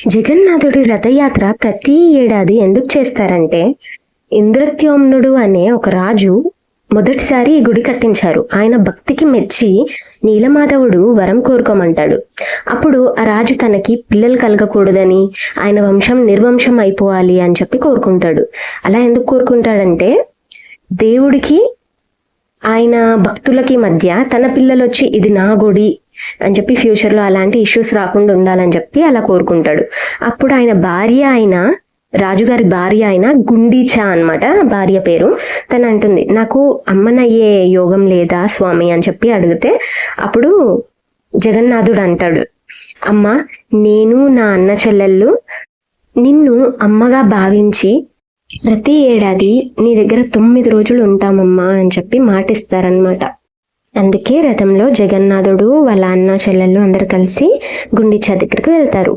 జగన్నాథుడి రథయాత్ర ప్రతి ఏడాది ఎందుకు చేస్తారంటే, ఇంద్రత్యోమ్నుడు అనే ఒక రాజు మొదటిసారి ఈ గుడి కట్టించారు. ఆయన భక్తికి మెచ్చి నీలమాధవుడు వరం కోరుకోమంటాడు. అప్పుడు ఆ రాజు తనకి పిల్లలు కలగకూడదని, ఆయన వంశం నిర్వంశం అయిపోవాలి అని చెప్పి కోరుకుంటాడు. అలా ఎందుకు కోరుకుంటాడంటే, దేవుడికి ఆయన భక్తులకి మధ్య తన పిల్లలు వచ్చి ఇది నా గుడి అని చెప్పి ఫ్యూచర్లో అలాంటి ఇష్యూస్ రాకుండా ఉండాలని చెప్పి అలా కోరుకుంటాడు. అప్పుడు ఆయన భార్య అయిన రాజుగారి భార్య అయిన గుండీచా అన్నమాట భార్య పేరు. తను అంటుంది, నాకు అమ్మనయ్యే యోగం లేదా స్వామి అని చెప్పి అడిగితే అప్పుడు జగన్నాథుడు అంటాడు, అమ్మ, నేను నా అన్న చెల్లెళ్ళు నిన్ను అమ్మగా భావించి ప్రతి ఏడాది నీ దగ్గర 9 రోజులు ఉంటామమ్మా అని చెప్పి మాటిస్తారనమాట. అందుకే రథంలో జగన్నాథుడు వాళ్ళ అన్న చెల్లెళ్ళు అందరు కలిసి గుండీచా దగ్గరికి వెళ్తారు.